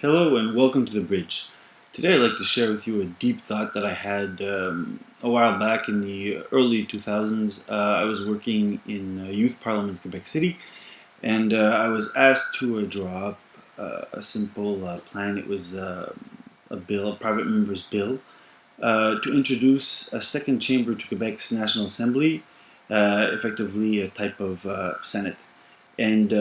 Hello and welcome to The Bridge. Today I'd like to share with you a deep thought that I had a while back in the early 2000s. I was working in Youth Parliament in Quebec City, and I was asked to draw up a simple plan. It was a bill, a private member's bill, to introduce a second chamber to Quebec's National Assembly, effectively a type of Senate. And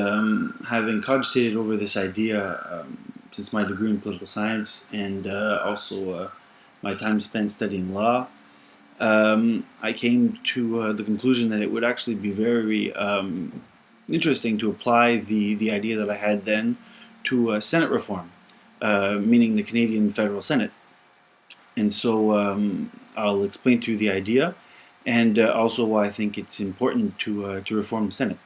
having cogitated over this idea since my degree in political science and also my time spent studying law, I came to the conclusion that it would actually be very interesting to apply the idea that I had then to Senate reform, meaning the Canadian Federal Senate. And so I'll explain to you the idea and also why I think it's important to reform the Senate.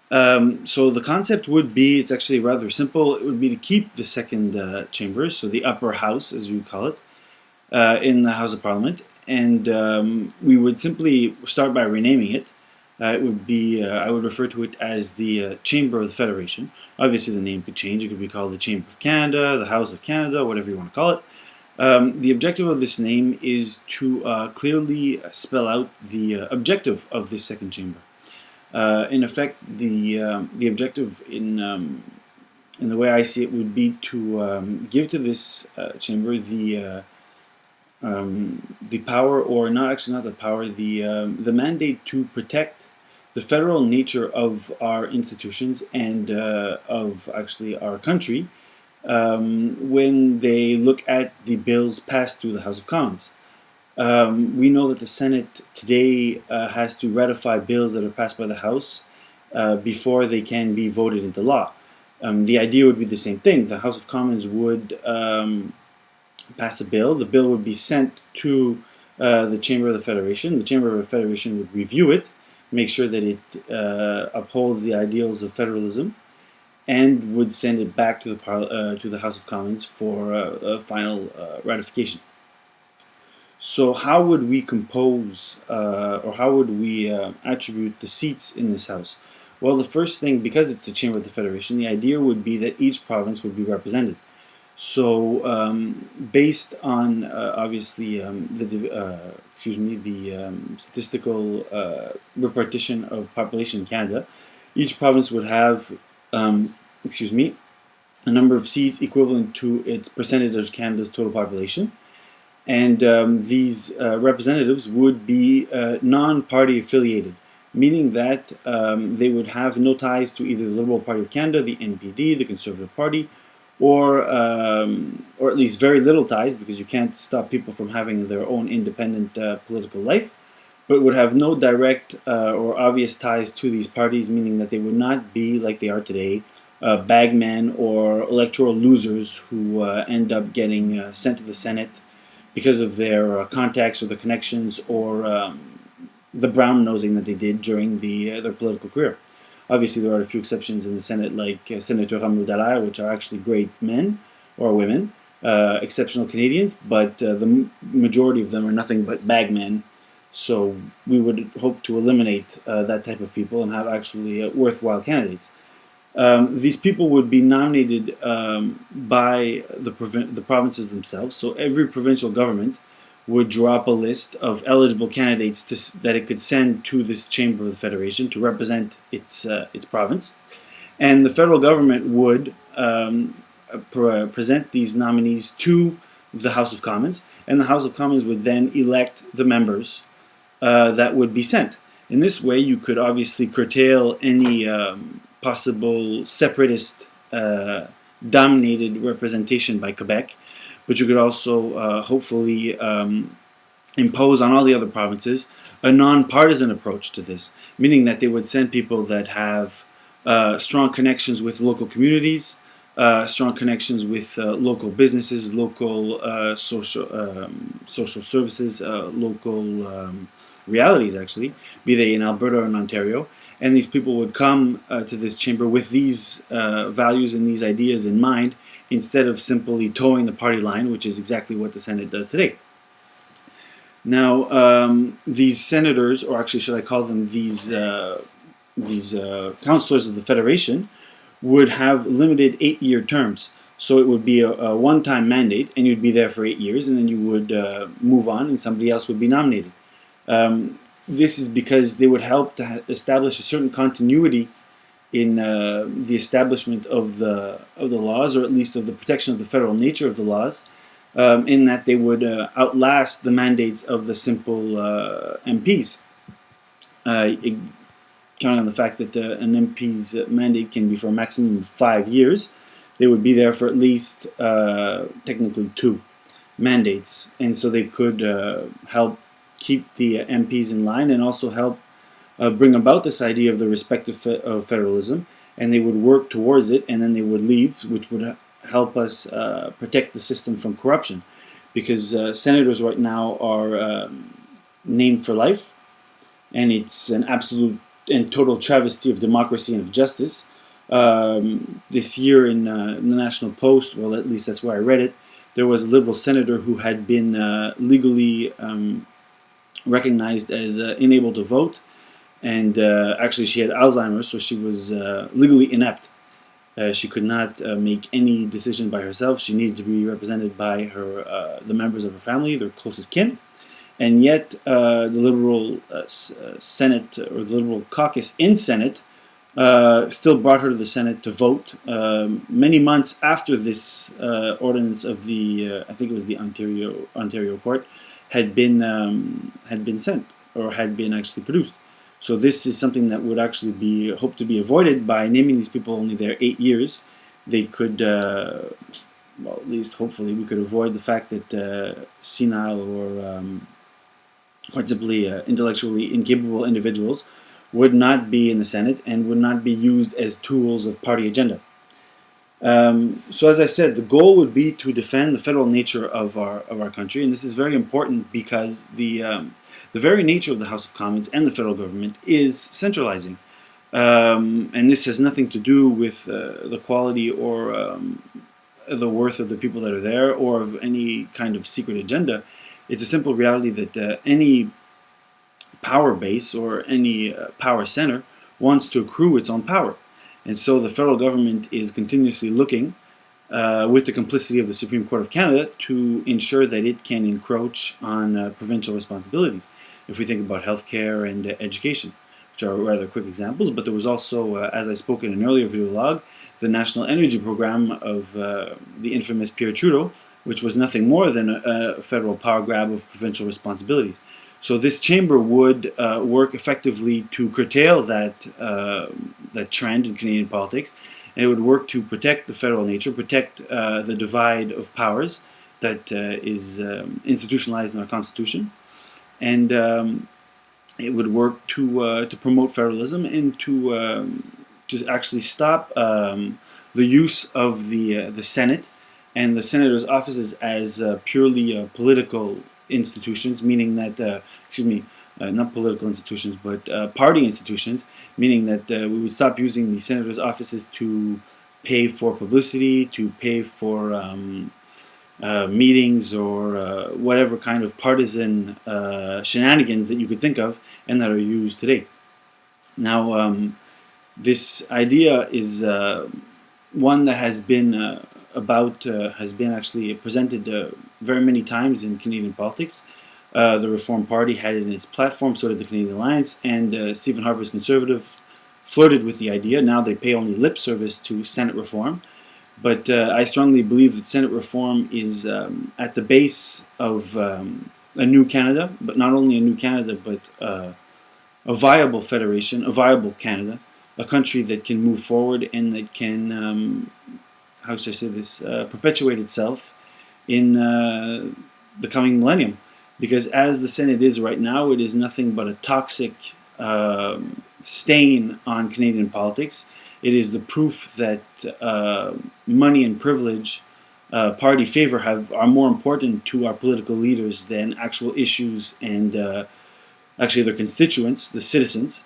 So the concept would be, it's actually rather simple. It would be to keep the second chamber, so the upper house, as we call it, in the House of Parliament, and we would simply start by renaming it. It would be, I would refer to it as the Chamber of the Federation. Obviously, the name could change. It could be called the Chamber of Canada, the House of Canada, whatever you want to call it. The objective of this name is to clearly spell out the objective of this second chamber. In effect, the objective in the way I see it would be to give to this chamber the power, or not the power, the mandate to protect the federal nature of our institutions and of actually our country when they look at the bills passed through the House of Commons. We know that the Senate today has to ratify bills that are passed by the House before they can be voted into law. The idea would be the same thing. The House of Commons would pass a bill. The bill would be sent to the Chamber of the Federation. The Chamber of the Federation would review it, make sure that it upholds the ideals of federalism, and would send it back to the House of Commons for a final ratification. So how would we compose, or how would we attribute the seats in this House? Well, the first thing, because it's a Chamber of the Federation, the idea would be that each province would be represented. So, based on obviously the statistical repartition of population in Canada, each province would have, a number of seats equivalent to its percentage of Canada's total population. And these representatives would be non-party affiliated, meaning that they would have no ties to either the Liberal Party of Canada, the NPD, the Conservative Party, or at least very little ties, because you can't stop people from having their own independent political life, but would have no direct or obvious ties to these parties, meaning that they would not be, like they are today, bagmen or electoral losers who end up getting sent to the Senate because of their contacts or the connections or the brown nosing that they did during their political career. Obviously, there are a few exceptions in the Senate, like Senator Dallaire, which are actually great men or women, exceptional Canadians, but the majority of them are nothing but bagmen. So we would hope to eliminate that type of people and have actually worthwhile candidates. These people would be nominated by the provinces themselves. So every provincial government would draw up a list of eligible candidates that it could send to this Chamber of the Federation to represent its province, and the federal government would present these nominees to the House of Commons, and the House of Commons would then elect the members that would be sent. In this way, you could obviously curtail any possible separatist dominated representation by Quebec, but you could also hopefully impose on all the other provinces a non-partisan approach to this, meaning that they would send people that have strong connections with local communities, strong connections with local businesses, local social services, local realities, actually, be they in Alberta or in Ontario. And these people would come to this chamber with these values and these ideas in mind, instead of simply towing the party line, which is exactly what the Senate does today. Now, these senators, or actually should I call them these councillors of the Federation, would have limited 8-year terms. So it would be a one-time mandate, and you'd be there for 8 years, and then you would move on, and somebody else would be nominated. This is because they would help to establish a certain continuity in the establishment of the laws, or at least of the protection of the federal nature of the laws, in that they would outlast the mandates of the simple MPs. Counting on the fact that an MP's mandate can be for a maximum of 5 years, they would be there for at least technically 2 mandates, and so they could help keep the MPs in line and also help bring about this idea of the respect of federalism, and they would work towards it, and then they would leave, which would help us protect the system from corruption, because senators right now are named for life, and it's an absolute and total travesty of democracy and of justice. This year in the National Post, well, at least that's where I read it, there was a liberal senator who had been legally recognized as unable to vote, and actually she had Alzheimer's, so she was legally inept. She could not make any decision by herself. She needed to be represented by the members of her family, their closest kin. And yet the Liberal Senate, or the Liberal caucus in Senate, still brought her to the Senate to vote many months after this ordinance of the, I think it was the Ontario court, had been sent, or had been actually produced. So this is something that would actually be hoped to be avoided by naming these people only there 8 years. They could, well, at least hopefully, we could avoid the fact that senile or quite simply intellectually incapable individuals would not be in the Senate and would not be used as tools of party agenda. So as I said, the goal would be to defend the federal nature of our country, and this is very important because the very nature of the House of Commons and the federal government is centralizing, and this has nothing to do with the quality or the worth of the people that are there, or of any kind of secret agenda. It's a simple reality that any power base or any power center wants to accrue its own power. And so the federal government is continuously looking, with the complicity of the Supreme Court of Canada, to ensure that it can encroach on provincial responsibilities. If we think about healthcare and education, which are rather quick examples, but there was also, as I spoke in an earlier video log, the National Energy Program of the infamous Pierre Trudeau, which was nothing more than a federal power grab of provincial responsibilities. So this chamber would work effectively to curtail that trend in Canadian politics, and it would work to protect the federal nature, protect the divide of powers that is institutionalized in our Constitution, and it would work to promote federalism and to actually stop the use of the Senate and the senators' offices as purely political institutions, meaning that, not political institutions, but party institutions, meaning that we would stop using the senators' offices to pay for publicity, to pay for meetings, or whatever kind of partisan shenanigans that you could think of and that are used today. Now, this idea is one that has been has been actually presented very many times in Canadian politics. The Reforme Party had it in its platform, so did the Canadian Alliance, and Stephen Harper's Conservative flirted with the idea. Now they pay only lip service to Senate reform, but I strongly believe that Senate reform is at the base of a new Canada, but not only a new Canada, but a viable federation, a viable Canada, a country that can move forward and that can how should I say this, perpetuate itself in the coming millennium. Because as the Senate is right now, it is nothing but a toxic stain on Canadian politics. It is the proof that money and privilege, party favor, are more important to our political leaders than actual issues and actually their constituents, the citizens.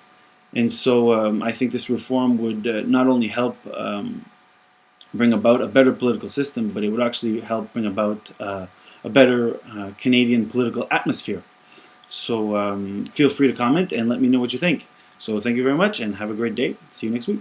And so I think this reform would not only help bring about a better political system, but it would actually help bring about a better Canadian political atmosphere. So feel free to comment and let me know what you think. So thank you very much and have a great day. See you next week.